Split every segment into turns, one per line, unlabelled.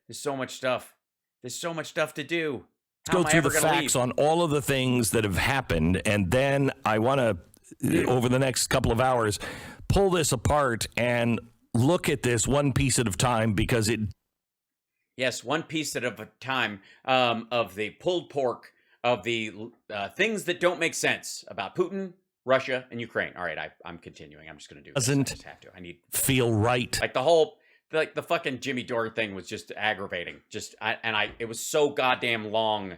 There's so much stuff. There's so much stuff to do.
Let's go through the facts on all of the things that have happened, and then I want to, over the next couple of hours, pull this apart and look at this one piece at a time, because it...
Yes, one piece at a time, of the pulled pork, of the things that don't make sense about Putin, Russia, and Ukraine. All right, I'm continuing. I'm just going to do this. I just have to. I need
feel right.
Like the fucking Jimmy Dore thing was just aggravating. It was so goddamn long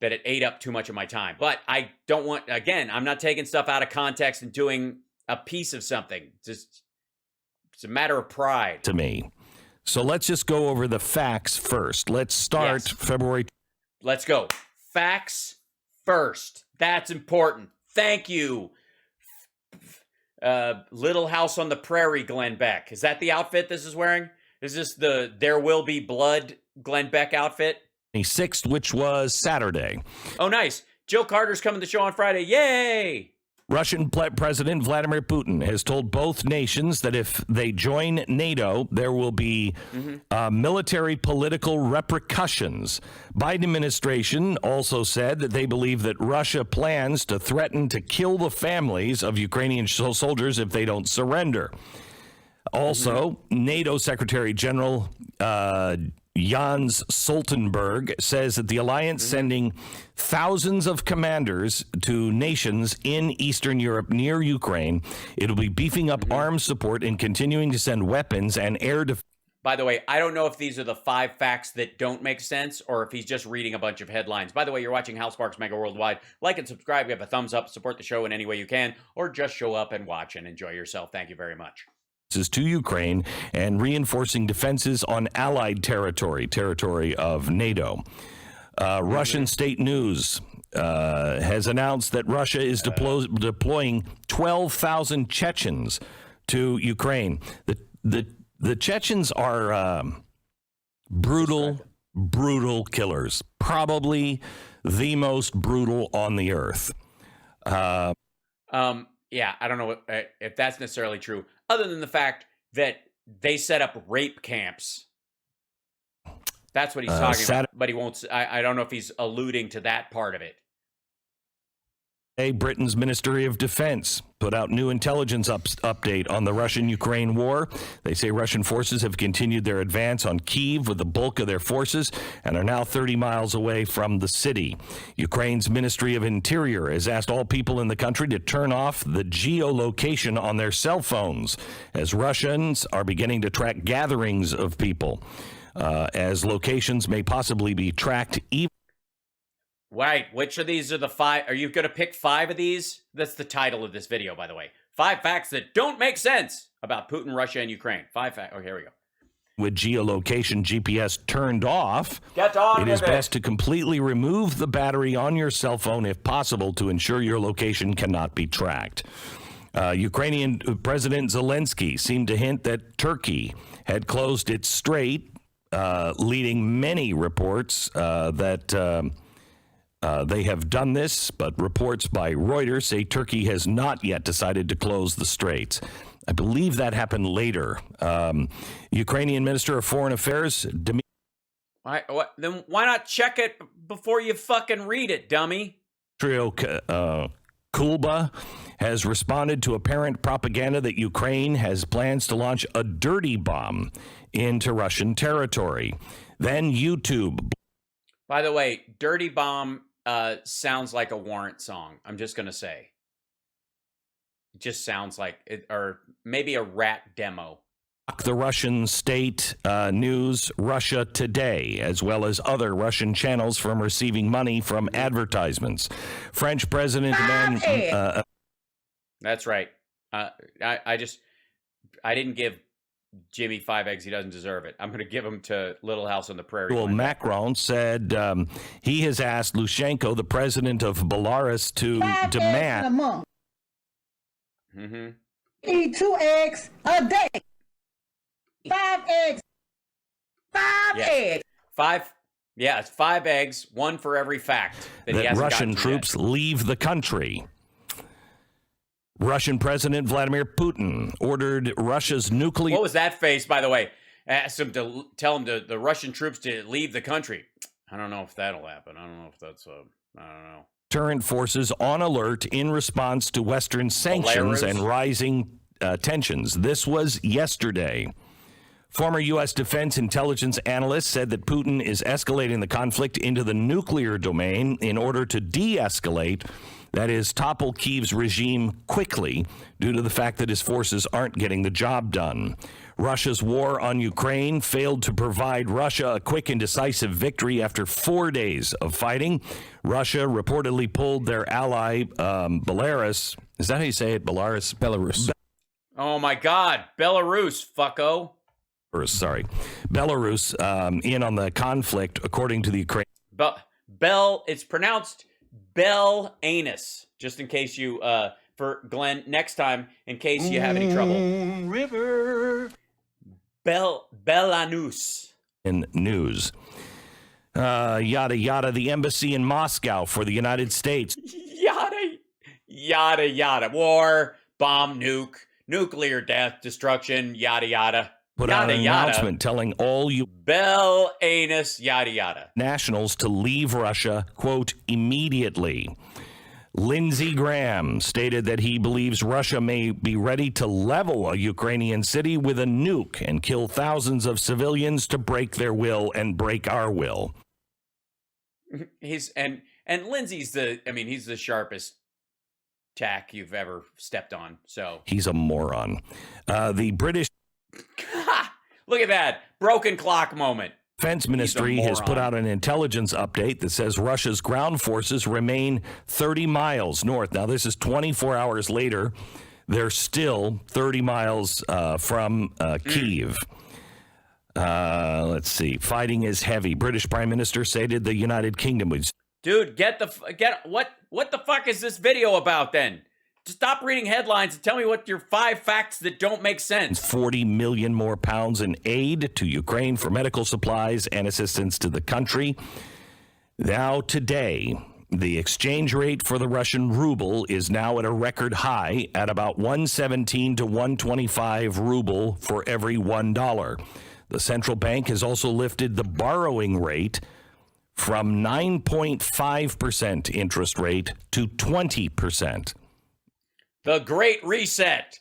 that it ate up too much of my time. But I don't want, again, I'm not taking stuff out of context and doing a piece of something. It's a matter of pride
to me. So let's just go over the facts first. Let's start February.
Let's go. Facts first. That's important. Thank you. Little House on the Prairie, Glenn Beck. Is that the outfit this is wearing? Is this the There Will Be Blood Glenn Beck outfit?
26th, which was Saturday.
Oh, nice. Jill Carter's coming to the show on Friday. Yay!
Russian President Vladimir Putin has told both nations that if they join NATO, there will be military political repercussions. Biden administration also said that they believe that Russia plans to threaten to kill the families of Ukrainian soldiers if they don't surrender. Also, NATO Secretary General Jens Stoltenberg says that the alliance sending thousands of commanders to nations in Eastern Europe near Ukraine. It'll be beefing up arms support and continuing to send weapons and air defense.
By the way, I don't know if these are the 5 facts that don't make sense or if he's just reading a bunch of headlines. By the way, you're watching Hal Sparks Mega Worldwide. Like and subscribe. Give a thumbs up. Support the show in any way you can, or just show up and watch and enjoy yourself. Thank you very much.
To Ukraine and reinforcing defenses on allied territory of NATO. Russian state news has announced that Russia is deploying 12,000 Chechens to Ukraine. The Chechens are brutal killers, probably the most brutal on the earth.
Yeah, I don't know if that's necessarily true, other than the fact that they set up rape camps. That's what he's talking about, but he won't. I don't know if he's alluding to that part of it.
Britain's Ministry of Defense put out new intelligence update on the Russian-Ukraine war. They say Russian forces have continued their advance on Kyiv with the bulk of their forces and are now 30 miles away from the city. Ukraine's Ministry of Interior has asked all people in the country to turn off the geolocation on their cell phones as Russians are beginning to track gatherings of people, as locations may possibly be tracked even.
Right, which of these are the 5? Are you going to pick 5 of these? That's the title of this video, by the way. 5 facts that don't make sense about Putin, Russia, and Ukraine. 5 facts. Oh, here we go.
With geolocation GPS turned off,
it
is best to completely remove the battery on your cell phone if possible to ensure your location cannot be tracked. Ukrainian President Zelensky seemed to hint that Turkey had closed its strait, leading many reports that... they have done this, but reports by Reuters say Turkey has not yet decided to close the straits. I believe that happened later. Ukrainian Minister of Foreign Affairs... Then
why not check it before you fucking read it, dummy?
Kulba has responded to apparent propaganda that Ukraine has plans to launch a dirty bomb into Russian territory. Then YouTube...
By the way, dirty bomb sounds like a Warrant song. I'm just going to say. It just sounds like it, or maybe a Rat demo.
The Russian state news, Russia Today, as well as other Russian channels from receiving money from advertisements. French President
That's right. I didn't give Jimmy 5 eggs. He doesn't deserve it. I'm going to give him to Little House on the Prairie.
Well, Macron said he has asked Lushenko, the president of Belarus, to demand...
Eggs in a month. Eat 2 eggs a day. 5 eggs. 5 eggs.
5. Yeah, it's 5 eggs, 1 for every fact
that Russian troops leave the country. Russian President Vladimir Putin ordered Russia's nuclear...
What was that face, by the way? ask them to tell them the Russian troops to leave the country. I don't know if that'll happen. I don't know if that's I don't know.
Deterrent forces on alert in response to Western sanctions and rising tensions. This was yesterday. Former U.S. defense intelligence analysts said that Putin is escalating the conflict into the nuclear domain in order to de-escalate, that is, topple Kyiv's regime quickly due to the fact that his forces aren't getting the job done. Russia's war on Ukraine failed to provide Russia a quick and decisive victory after 4 days of fighting. Russia reportedly pulled their ally, Belarus. Is that how you say it? Belarus?
Belarus.
Oh, my God. Belarus, fucko.
Sorry. Belarus in on the conflict, according to the Ukraine.
It's pronounced Bell Anus, just in case you, for Glenn, next time, in case you have any trouble.
River.
Belarus.
In news. Yada, yada, the embassy in Moscow for the United States.
Yada, yada, yada. War, bomb, nuke, nuclear death, destruction, yada, yada.
Put
yada,
out an
yada.
announcement telling all you
Bell Anus, yada, yada.
nationals to leave Russia, quote, immediately. Lindsey Graham stated that he believes Russia may be ready to level a Ukrainian city with a nuke and kill thousands of civilians to break their will and break our will.
And Lindsey's he's the sharpest tack you've ever stepped on. So
He's a moron. The British
look at that broken clock moment.
Defense Ministry has put out an intelligence update that says Russia's ground forces remain 30 miles north. Now, this is 24 hours later. They're still 30 miles from Kyiv. Let's see. Fighting is heavy. British Prime Minister stated the United Kingdom would.
Dude, what the fuck is this video about then? Just stop reading headlines and tell me what your 5 facts that don't make sense.
40 million more pounds in aid to Ukraine for medical supplies and assistance to the country. Now, today, the exchange rate for the Russian ruble is now at a record high at about 117 to 125 ruble for every $1. The central bank has also lifted the borrowing rate from 9.5% interest rate to 20%.
The Great Reset.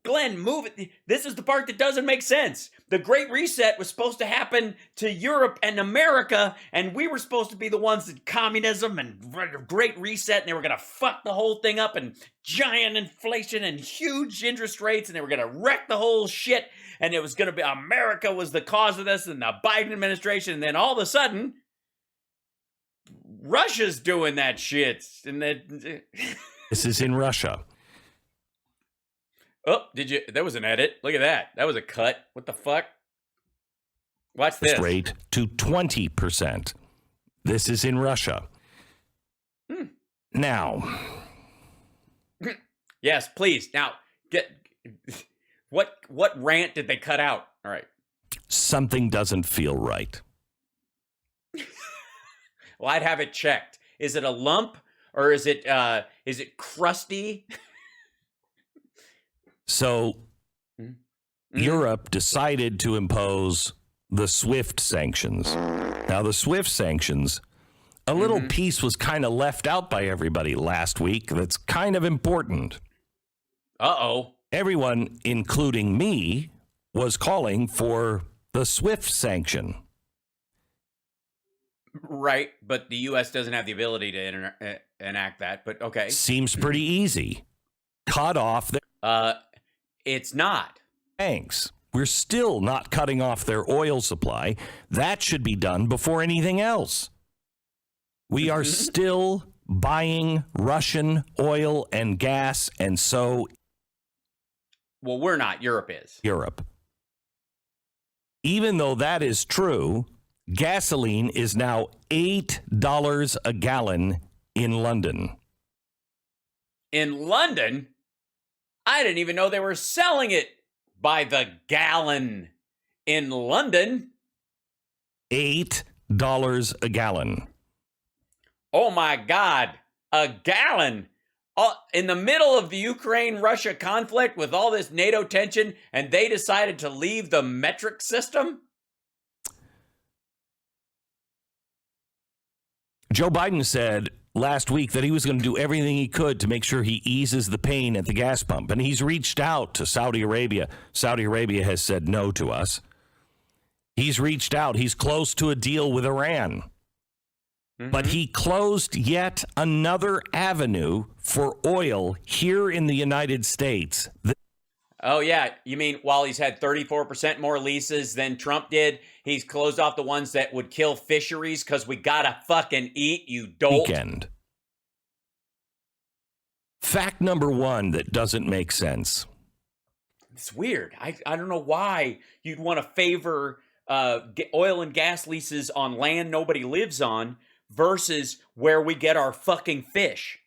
Glenn, move it. This is the part that doesn't make sense. The Great Reset was supposed to happen to Europe and America, and we were supposed to be the ones that communism and Great Reset, and they were going to fuck the whole thing up, and giant inflation and huge interest rates, and they were going to wreck the whole shit, and it was going to be America was the cause of this, and the Biden administration, and then all of a sudden, Russia's doing that shit, and then...
This is in Russia.
Oh, that was an edit. Look at that. That was a cut. What the fuck? Watch this.
Rate to 20%. This is in Russia. Now.
Yes, please. Now, what rant did they cut out? All right.
Something doesn't feel right.
Well, I'd have it checked. Is it a lump or is it crusty?
So, Europe decided to impose the SWIFT sanctions. Now, the SWIFT sanctions, a little piece was kind of left out by everybody last week that's kind of important.
Uh-oh.
Everyone, including me, was calling for the SWIFT sanction.
Right, but the U.S. doesn't have the ability to enact that, but okay.
Seems pretty easy. Cut off their...
It's not.
Banks. We're still not cutting off their oil supply. That should be done before anything else. We are still buying Russian oil and gas, and so...
Well, we're not. Europe is.
Europe. Even though that is true, gasoline is now $8 a gallon in London.
In London? I didn't even know they were selling it by the gallon in London.
$8 a gallon.
Oh my God, a gallon. in the middle of the Ukraine-Russia conflict with all this NATO tension, and they decided to leave the metric system?
Joe Biden said last week that he was going to do everything he could to make sure he eases the pain at the gas pump. And he's reached out to Saudi Arabia. Saudi Arabia has said no to us. He's reached out. He's close to a deal with Iran. But he closed yet another avenue for oil here in the United States.
Oh, yeah. You mean while he's had 34% more leases than Trump did, he's closed off the ones that would kill fisheries because we gotta fucking eat, you dolt.
Weekend. Fact number one that doesn't make sense.
It's weird. I don't know why you'd want to favor oil and gas leases on land nobody lives on versus where we get our fucking fish.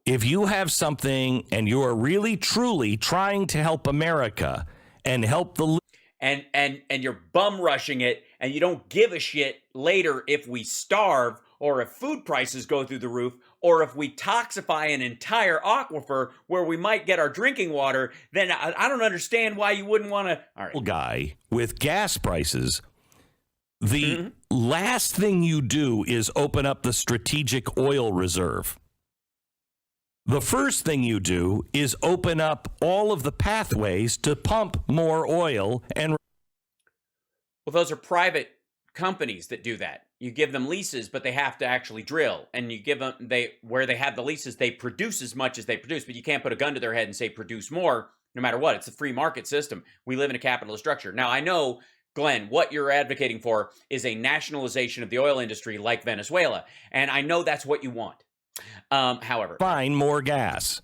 If you have something and you are really truly trying to help America and help the
and you're bum rushing it and you don't give a shit later if we starve or if food prices go through the roof or if we toxify an entire aquifer where we might get our drinking water, then I don't understand why you wouldn't want to. All right.
Guy with gas prices, the last thing you do is open up the strategic oil reserve. The first thing you do is open up all of the pathways to pump more oil. And
well, those are private companies that do that. You give them leases, but they have to actually drill. And you give them, where they have the leases, they produce as much as they produce, but you can't put a gun to their head and say produce more no matter what. It's a free market system. We live in a capitalist structure. Now, I know, Glenn, what you're advocating for is a nationalization of the oil industry like Venezuela. And I know that's what you want. However,
find more gas.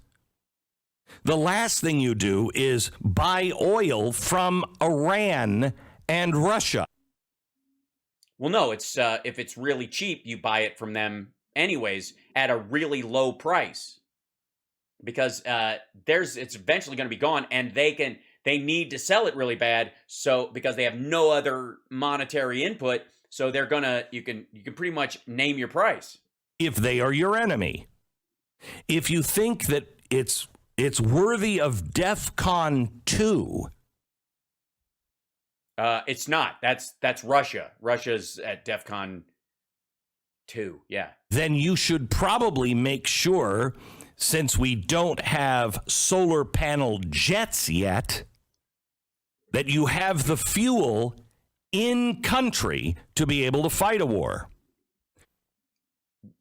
The last thing you do is buy oil from Iran and Russia.
Well, no, it's if it's really cheap, you buy it from them anyways at a really low price because it's eventually going to be gone, and they need to sell it really bad, so because they have no other monetary input, so you can pretty much name your price.
If they are your enemy, if you think that it's worthy of DEFCON 2,
it's not. That's Russia. Russia's at DEFCON 2. Yeah.
Then you should probably make sure, since we don't have solar panel jets yet, that you have the fuel in country to be able to fight a war.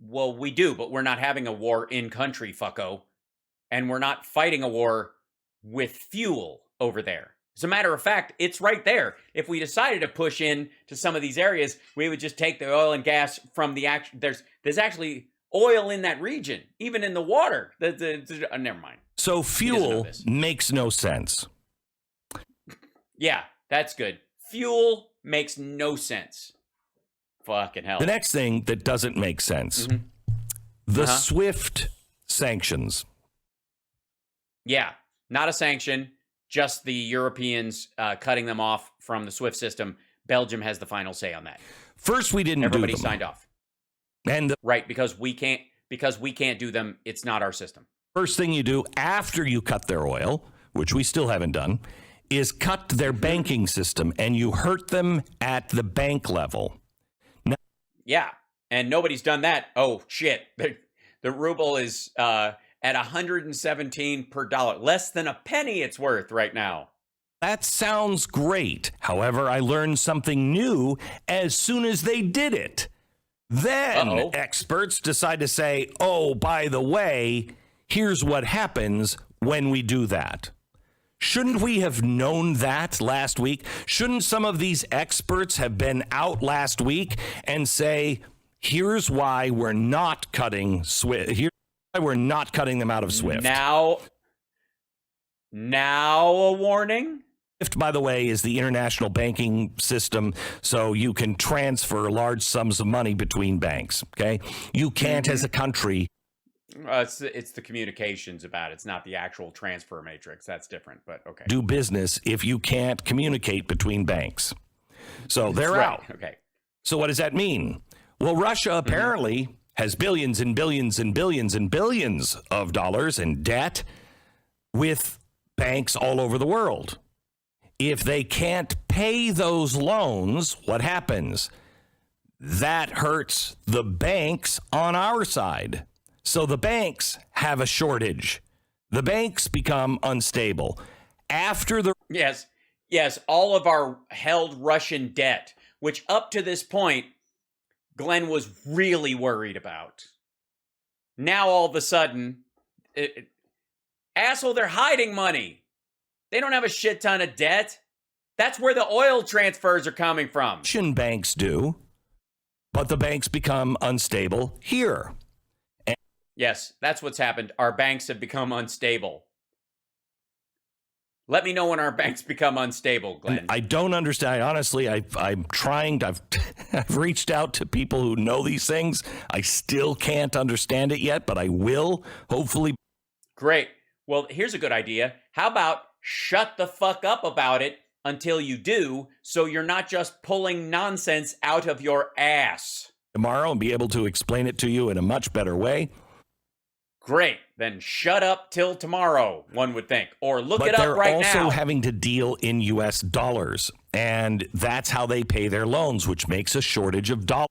Well, we do, but we're not having a war in country, fucko. And we're not fighting a war with fuel over there. As a matter of fact, it's right there. If we decided to push in to some of these areas, we would just take the oil and gas from the there's actually oil in that region, even in the water. Never mind.
So fuel makes no sense.
Yeah, that's good. Fuel makes no sense. Fucking hell.
The next thing that doesn't make sense, the SWIFT sanctions.
Yeah, not a sanction, just the Europeans cutting them off from the SWIFT system. Belgium has the final say on that.
First, we didn't
Everybody
do them.
signed off.
And
right, because we can't do them, it's not our system.
First thing you do after you cut their oil, which we still haven't done, is cut their banking system, and you hurt them at the bank level.
Yeah, and nobody's done that. Oh, shit. The ruble is at 117 per dollar. Less than a penny it's worth right now.
That sounds great. However, I learned something new as soon as they did it. Then experts decide to say, oh, by the way, here's what happens when we do that. Shouldn't we have known that last week? Shouldn't some of these experts have been out last week and say, here's why we're not cutting SWIFT. Here's why we're not cutting them out of SWIFT.
Now a warning?
SWIFT, by the way, is the international banking system, so you can transfer large sums of money between banks, okay? You can't, as a country.
It's the communications about it. It's not the actual transfer matrix. That's different, but okay.
Do business if you can't communicate between banks. So they're out.
Okay.
So what does that mean? Well, Russia apparently has billions and billions and billions and billions of dollars in debt with banks all over the world. If they can't pay those loans, what happens? That hurts the banks on our side. So the banks have a shortage. The banks become unstable. After the...
Yes, all of our held Russian debt, which up to this point, Glenn was really worried about. Now all of a sudden, asshole, they're hiding money. They don't have a shit ton of debt. That's where the oil transfers are coming from.
Russian banks do, but the banks become unstable here.
Yes, that's what's happened. Our banks have become unstable. Let me know when our banks become unstable, Glenn.
I don't understand. Honestly, I'm trying. I've reached out to people who know these things. I still can't understand it yet, but I will, hopefully.
Great. Well, here's a good idea. How about shut the fuck up about it until you do, so you're not just pulling nonsense out of your ass.
Tomorrow and be able to explain it to you in a much better way.
Great. Then shut up till tomorrow, one would think. Or look it up right now.
But they're also having to deal in U.S. dollars, and that's how they pay their loans, which makes a shortage of dollars.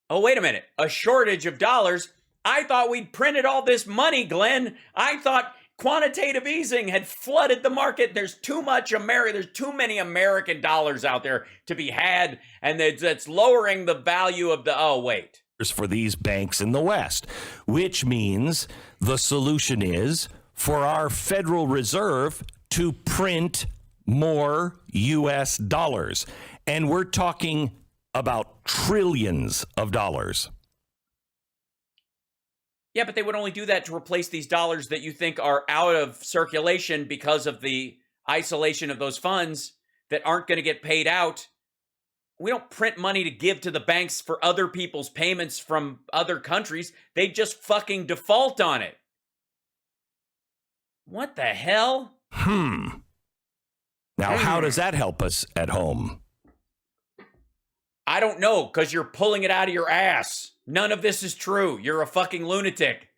Oh, wait a minute. A shortage of dollars? I thought we'd printed all this money, Glenn. I thought quantitative easing had flooded the market. There's too many American dollars out there to be had, and that's lowering the value of the... Oh, wait.
For these banks in the West, which means the solution is for our Federal Reserve to print more U.S. dollars. And we're talking about trillions of dollars.
Yeah, but they would only do that to replace these dollars that you think are out of circulation because of the isolation of those funds that aren't going to get paid out. We don't print money to give to the banks for other people's payments from other countries. They just fucking default on it. What the hell?
Now, how does that help us at home?
I don't know, because you're pulling it out of your ass. None of this is true. You're a fucking lunatic.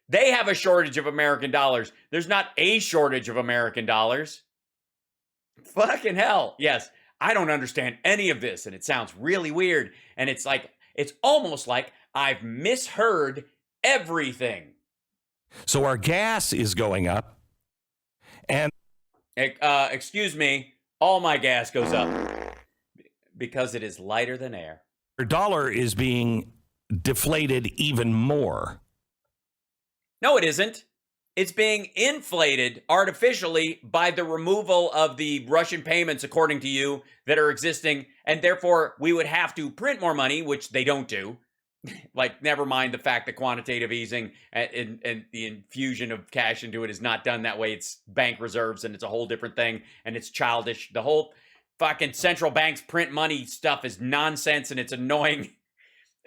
They have a shortage of American dollars. There's not a shortage of American dollars. Fucking hell. Yes. I don't understand any of this, and it sounds really weird, and it's almost like I've misheard everything.
So our gas is going up, and...
excuse me, all my gas goes up because it is lighter than air.
Our dollar is being deflated even more.
No, it isn't. It's being inflated artificially by the removal of the Russian payments, according to you, that are existing, and therefore we would have to print more money, which they don't do. Like, never mind the fact that quantitative easing and the infusion of cash into it is not done that way. It's bank reserves, and it's a whole different thing, and it's childish. The whole fucking central banks print money stuff is nonsense, and it's annoying.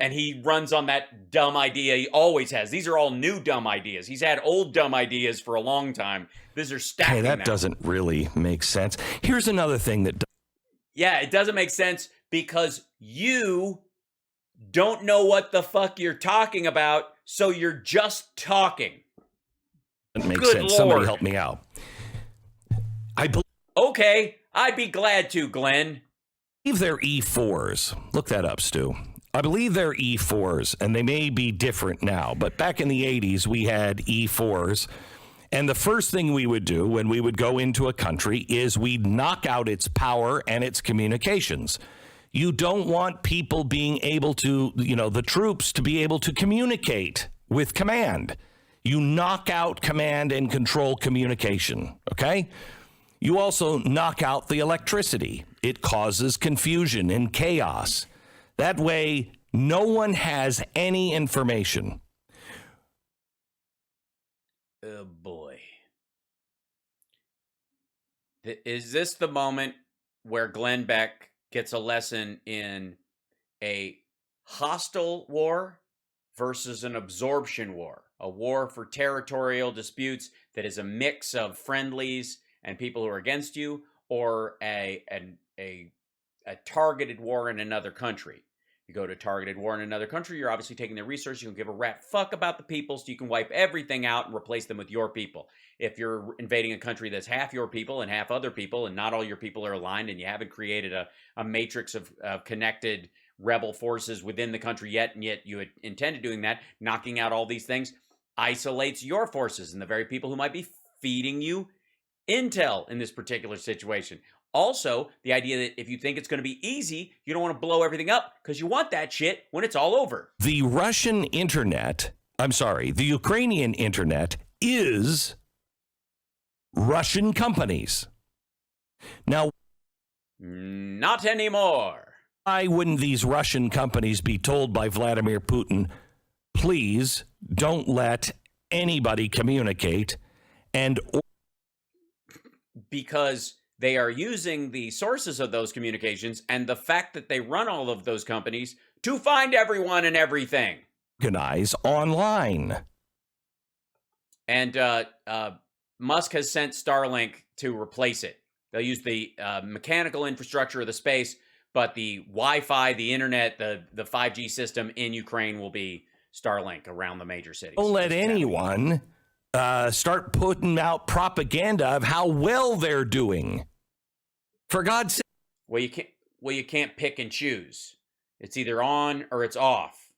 And he runs on that dumb idea he always has. These are all new dumb ideas. He's had old dumb ideas for a long time. These are stacking
Hey, that
now.
doesn't really make sense. Here's another thing that...
Yeah, it doesn't make sense because you don't know what the fuck you're talking about, so you're just talking.
Doesn't make
Good
sense.
Lord.
Somebody help me out.
Okay, I'd be glad to, Glenn.
believe they're E4s. Look that up, Stu. I believe they're E4s, and they may be different now, but back in the 80s, we had E4s. And the first thing we would do when we would go into a country is we'd knock out its power and its communications. You don't want people being able to, the troops to be able to communicate with command. You knock out command and control communication, okay? You also knock out the electricity. It causes confusion and chaos. That way, no one has any information.
Oh, boy. Is this the moment where Glenn Beck gets a lesson in a hostile war versus an absorption war? A war for territorial disputes that is a mix of friendlies and people who are against you, or a targeted war in another country? You go to targeted war in another country, you're obviously taking their resources. You don't give a rat fuck about the people, so you can wipe everything out and replace them with your people. If you're invading a country that's half your people and half other people, and not all your people are aligned, and you haven't created a matrix of connected rebel forces within the country yet, and yet you had intended doing that, knocking out all these things isolates your forces and the very people who might be feeding you intel in this particular situation. Also, the idea that if you think it's going to be easy, you don't want to blow everything up because you want that shit when it's all over.
The Ukrainian internet is Russian companies. Now,
not anymore.
Why wouldn't these Russian companies be told by Vladimir Putin, please don't let anybody communicate?
Because they are using the sources of those communications and the fact that they run all of those companies to find everyone and everything.
Organize online.
And Musk has sent Starlink to replace it. They'll use the mechanical infrastructure of the space, but the Wi-Fi, the internet, the 5G system in Ukraine will be Starlink around the major cities.
Don't let anyone start putting out propaganda of how well they're doing. For God's sake.
Well, you can't pick and choose. It's either on or it's off.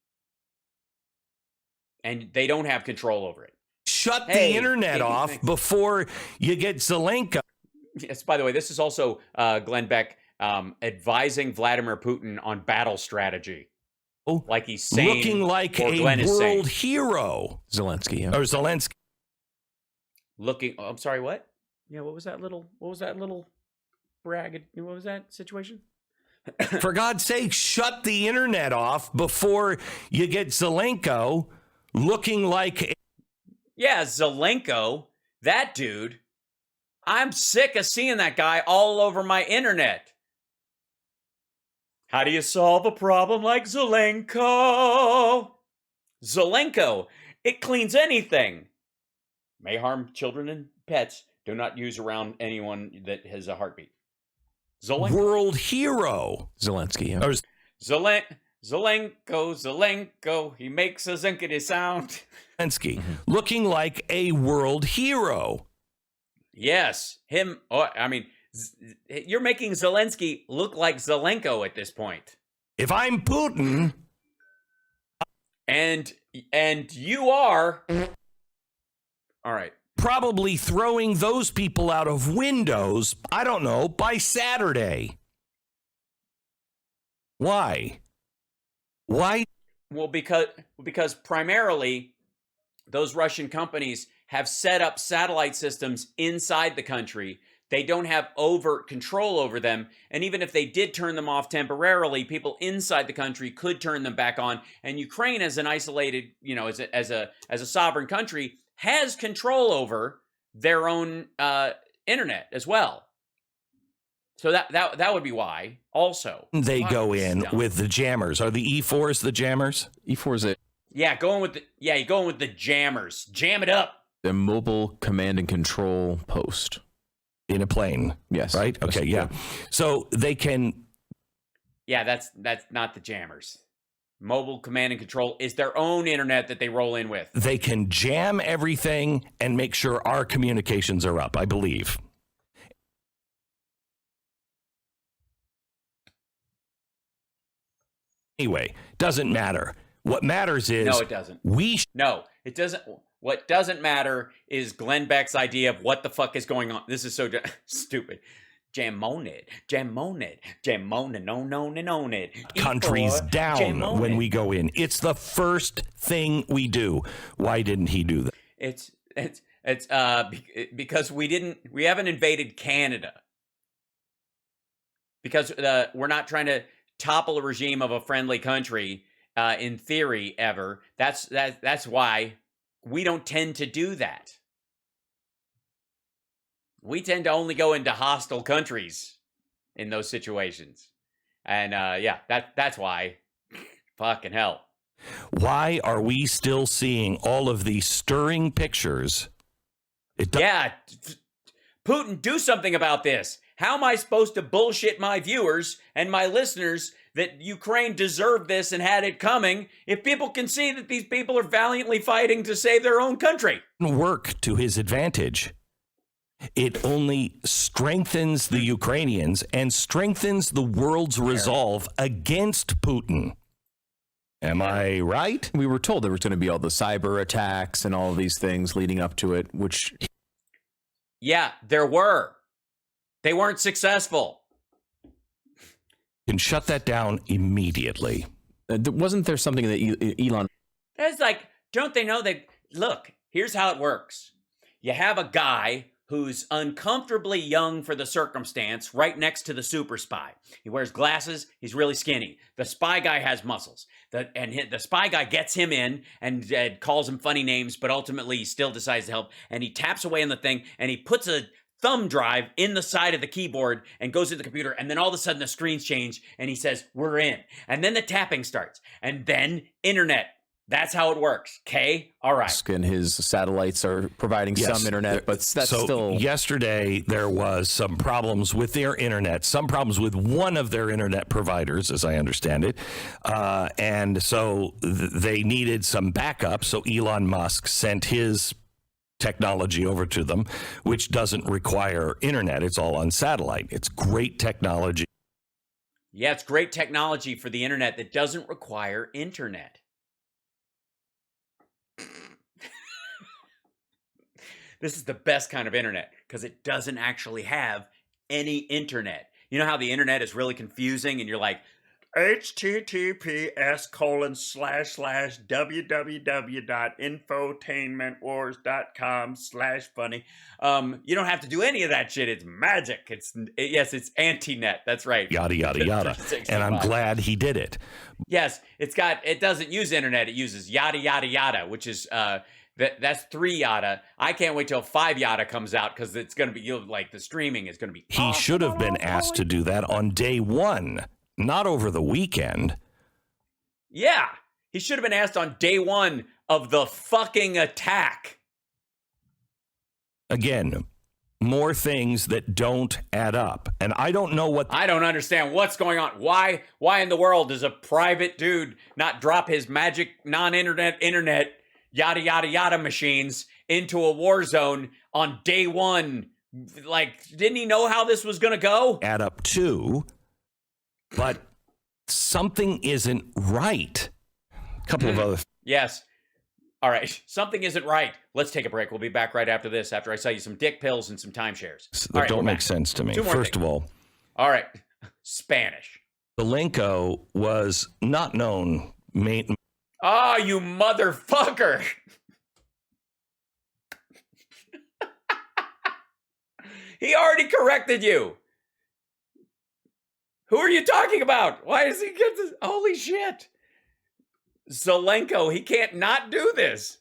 And they don't have control over it.
Shut the internet off before you get Zelenko.
Yes, by the way, this is also Glenn Beck advising Vladimir Putin on battle strategy. Like he's saying,
looking like a world hero.
Zelensky, yeah.
Or Zelensky.
I'm sorry, what? Yeah, what was that little brag? What was that situation?
For God's sake, shut the internet off before you get Zelenko looking like...
Yeah, Zelenko, that dude. I'm sick of seeing that guy all over my internet. How do you solve a problem like Zelenko? Zelenko, it cleans anything. May harm children and pets. Do not use around anyone that has a heartbeat. Zelenko.
World hero.
Zelensky, yeah.
Or
Zelenko, he makes a zinkity sound.
Zelensky, looking like a world hero.
Yes, him. Oh, I mean, you're making Zelensky look like Zelenko at this point.
If I'm Putin,
and you are, all right,
probably throwing those people out of windows, I don't know, by Saturday. Why?
Well, because primarily those Russian companies have set up satellite systems inside the country. They don't have overt control over them. And even if they did turn them off temporarily, people inside the country could turn them back on. And Ukraine, as an isolated, as a sovereign country, has control over their own internet as well. So that would be why. Also,
they go in with the jammers. Are the E4s the jammers?
E4's it.
Yeah, you're going with the jammers. Jam it up.
The mobile command and control post.
In a plane.
Yes.
Right? Okay, yeah. So they can...
Yeah, that's not the jammers. Mobile command and control is their own internet that they roll in with.
They can jam everything and make sure our communications are up, I believe. Anyway, doesn't matter. What matters is...
No, it doesn't. No, it doesn't... What doesn't matter is Glenn Beck's idea of what the fuck is going on. This is so stupid. Jam on it, no, it.
Countries down when we go in. It's the first thing we do. Why didn't he do that?
It's because we haven't invaded Canada. Because we're not trying to topple a regime of a friendly country in theory ever. That's why we don't tend to do that. We tend to only go into hostile countries in those situations. And that's why. Fucking hell.
Why are we still seeing all of these stirring pictures?
Putin, do something about this. How am I supposed to bullshit my viewers and my listeners that Ukraine deserved this and had it coming if people can see that these people are valiantly fighting to save their own country?
Work to his advantage. It only strengthens the Ukrainians and strengthens the world's resolve against Putin. Am I right?
We were told there was going to be all the cyber attacks and all of these things leading up to it, which...
Yeah, there were. They weren't successful.
Can shut that down immediately.
Wasn't there something that Elon...
It's like, don't they know that, look, here's how it works. You have a guy who's uncomfortably young for the circumstance right next to the super spy. He wears glasses. He's really skinny. The spy guy has muscles. The spy guy gets him in and calls him funny names, but ultimately he still decides to help. And he taps away on the thing, and he puts a thumb drive in the side of the keyboard and goes to the computer, and then all of a sudden the screens change, and he says, "We're in." And then the tapping starts, and then internet. That's how it works. Okay? All right.
And his satellites are providing some internet, but that's still...
Yesterday, there was some problems with their internet, some problems with one of their internet providers, as I understand it. And so they needed some backup. So Elon Musk sent his technology over to them, which doesn't require internet. It's all on satellite. It's great technology.
Yeah, it's great technology for the internet that doesn't require internet. This is the best kind of internet because it doesn't actually have any internet. You know how the internet is really confusing and you're like, https://www.infotainmentwars.com/funny. You don't have to do any of that shit. It's magic. It's anti-net. That's right.
Yada, yada, yada. And I'm glad he did it.
Yes, it doesn't use internet. It uses yada, yada, yada, which is, that's 3 yada. I can't wait till 5 yada comes out because it's going to be, the streaming is going to be.
He should have been asked to do that on day one, not over the weekend.
Yeah, he should have been asked on day one of the fucking attack.
Again, more things that don't add up. And I don't know what...
I don't understand what's going on. Why in the world does a private dude not drop his magic non-internet yada, yada, yada machines into a war zone on day one? Like, didn't he know how this was going to go?
Add up too, but something isn't right. A couple of other...
Yes. All right. Something isn't right. Let's take a break. We'll be back right after this, after I sell you some dick pills and some timeshares.
That don't make sense to me. First of all...
All right. Spanish.
Zelenko was not known...
Oh, you motherfucker. He already corrected you. Who are you talking about? Why does he get this? Holy shit. Zelenko, he can't not do this.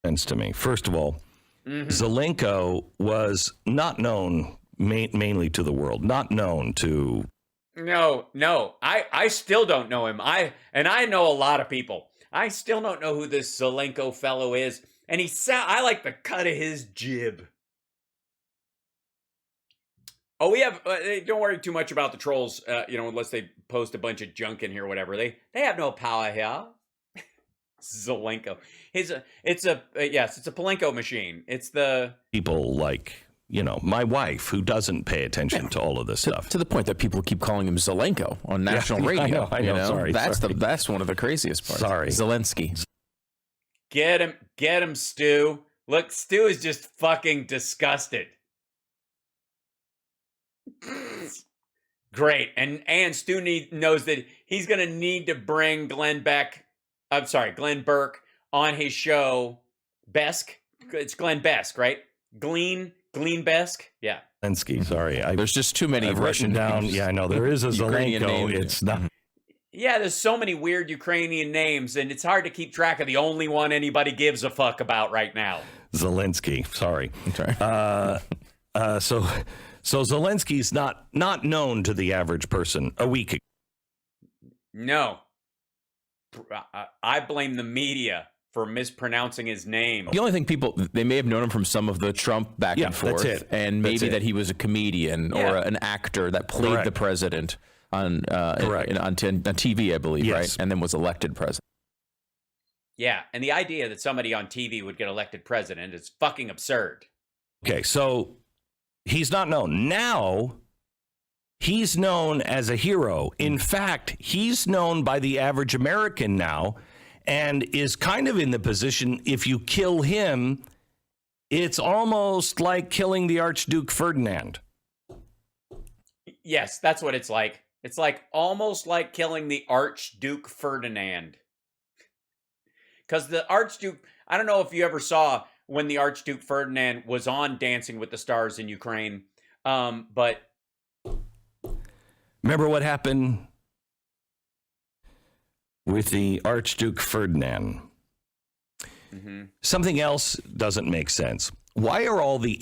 Sense to me. First of all, Zelenko was not known mainly to the world, not known to...
No. I still don't know him. I know a lot of people. I still don't know who this Zelenko fellow is. And I like the cut of his jib. Oh, we have, don't worry too much about the trolls, unless they post a bunch of junk in here or whatever. They have no power here. Zelenko. It's a Palenko machine. It's the...
People like, my wife who doesn't pay attention to all of this stuff.
To the point that people keep calling him Zelenko on national radio.
I know. Sorry.
That's one of the craziest parts.
Sorry.
Zelensky.
Get him, Stu. Look, Stu is just fucking disgusted. Great. And Stu knows that he's going to need to bring Glenn Burke on his show. Besk? It's Glenn Besk, right? Glenn Besk? Yeah.
Zelensky, sorry.
There's just too many
Russian down.
names.
Yeah, I know. There is a
Ukrainian
Zelenko.
name.
It's not...
Yeah, there's so many weird Ukrainian names, and it's hard to keep track of the only one anybody gives a fuck about right now.
Zelensky, sorry.
Okay.
So Zelensky's not known to the average person a week ago.
No. I blame the media. for mispronouncing his name.
The only thing they may have known him from some of the Trump back and forth,
that's it.
and maybe that he was a comedian or an actor that played the president on TV, I believe, right? And then was elected president.
Yeah, and the idea that somebody on TV would get elected president is fucking absurd.
Okay, so he's not known. Now, he's known as a hero. In fact, he's known by the average American now and is kind of in the position, if you kill him, it's almost like killing the Archduke Ferdinand.
Yes, that's what it's like. It's like almost like killing the Archduke Ferdinand. Because the Archduke, I don't know if you ever saw when the Archduke Ferdinand was on Dancing with the Stars in Ukraine, but...
Remember what happened with the Archduke Ferdinand?
Mm-hmm.
Something else doesn't make sense. Why are all the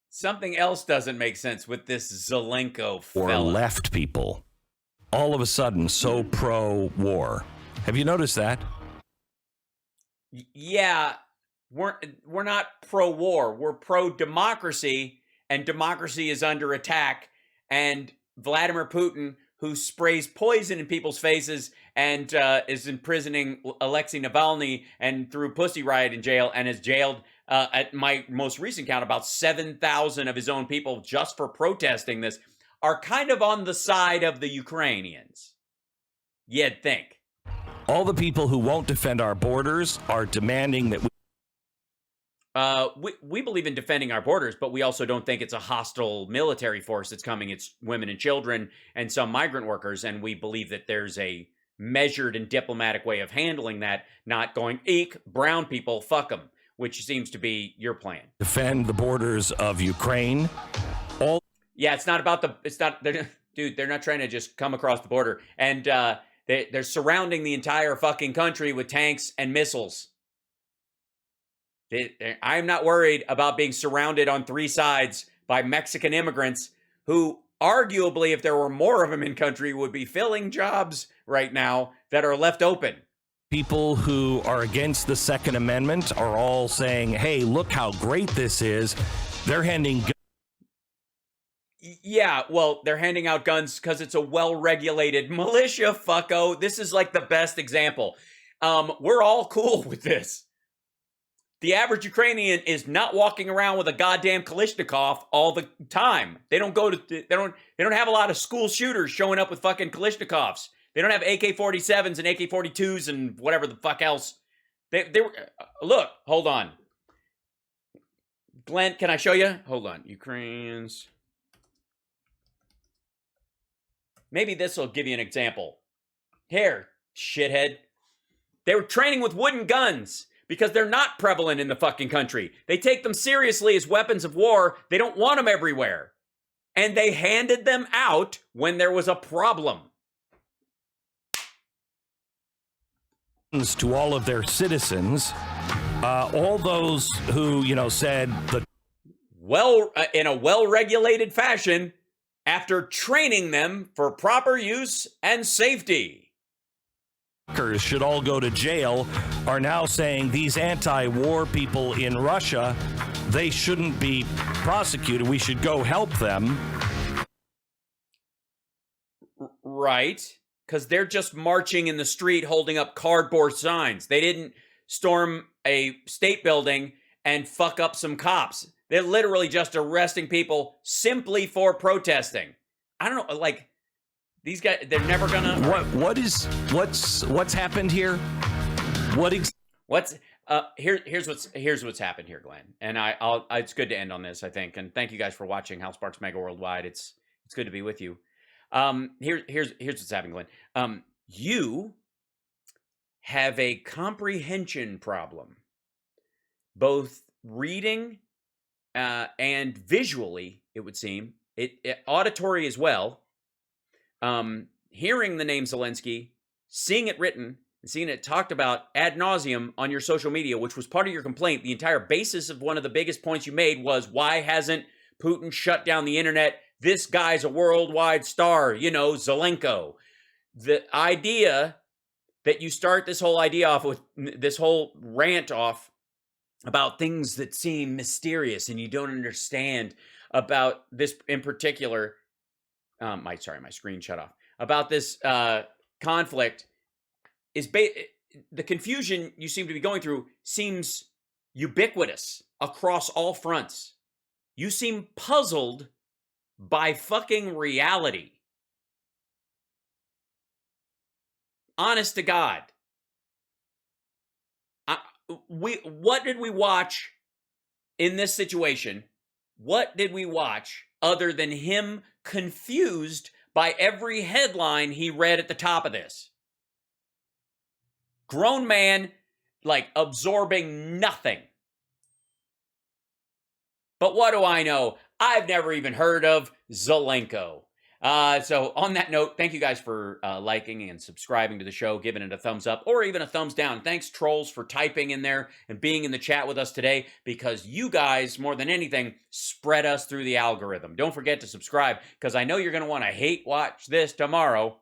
Something else doesn't make sense with this Zelenko
or
fella.
left people all of a sudden so pro-war? Have you noticed that?
Yeah, we're not pro-war. We're pro-democracy, and democracy is under attack. And Vladimir Putin, who sprays poison in people's faces and is imprisoning Alexei Navalny and threw Pussy Riot in jail and has jailed, at my most recent count, about 7,000 of his own people just for protesting this, are kind of on the side of the Ukrainians. You'd think.
All the people who won't defend our borders are demanding that
we believe in defending our borders, but we also don't think it's a hostile military force that's coming. It's women and children and some migrant workers, and we believe that there's a measured and diplomatic way of handling that, not going, eek, brown people, fuck them, which seems to be your plan.
Defend the borders of Ukraine.
Yeah, it's not about they're not trying to just come across the border. And they're surrounding the entire fucking country with tanks and missiles. I'm not worried about being surrounded on three sides by Mexican immigrants who arguably, if there were more of them in country, would be filling jobs right now that are left open.
People who are against the Second Amendment are all saying, hey, look how great this is. They're handing
Yeah, well, they're handing out guns because it's a well-regulated militia, fucko. This is like the best example. We're all cool with this. The average Ukrainian is not walking around with a goddamn Kalashnikov all the time. They don't have a lot of school shooters showing up with fucking Kalashnikovs. They don't have AK-47s and AK-42s and whatever the fuck else. Look, hold on. Glenn, can I show you? Hold on. Ukrainians. Maybe this will give you an example. Here, shithead. They were training with wooden guns because they're not prevalent in the fucking country. They take them seriously as weapons of war. They don't want them everywhere. And they handed them out when there was a problem.
to all of their citizens. All those who, said that
in a well-regulated fashion after training them for proper use and safety.
Should all go to jail are now saying these anti-war people in Russia, they shouldn't be prosecuted. We should go help them.
Right. Because they're just marching in the street holding up cardboard signs. They didn't storm a state building and fuck up some cops. They're literally just arresting people simply for protesting. I don't know, like, these guys, they're never gonna...
What's happened here?
Here's what's happened here, Glenn. And it's good to end on this, I think. And thank you guys for watching House Sparks Mega Worldwide. It's good to be with you. Here's what's happening, Glenn. You have a comprehension problem, both reading and visually, it would seem. Auditory as well. Hearing the name Zelensky, seeing it written, and seeing it talked about ad nauseum on your social media, which was part of your complaint. The entire basis of one of the biggest points you made was, why hasn't Putin shut down the internet? This guy's a worldwide star, Zelenko. The idea that you start this whole idea off with this whole rant off about things that seem mysterious and you don't understand about this in particular. My screen shut off. About this conflict is the confusion you seem to be going through seems ubiquitous across all fronts. You seem puzzled by fucking reality. Honest to God. What did we watch in this situation? What did we watch other than him confused by every headline he read at the top of this? Grown man, like, absorbing nothing. But what do I know? I've never even heard of Zelenko. So on that note, thank you guys for liking and subscribing to the show, giving it a thumbs up or even a thumbs down. Thanks, trolls, for typing in there and being in the chat with us today, because you guys, more than anything, spread us through the algorithm. Don't forget to subscribe, because I know you're going to want to hate watch this tomorrow.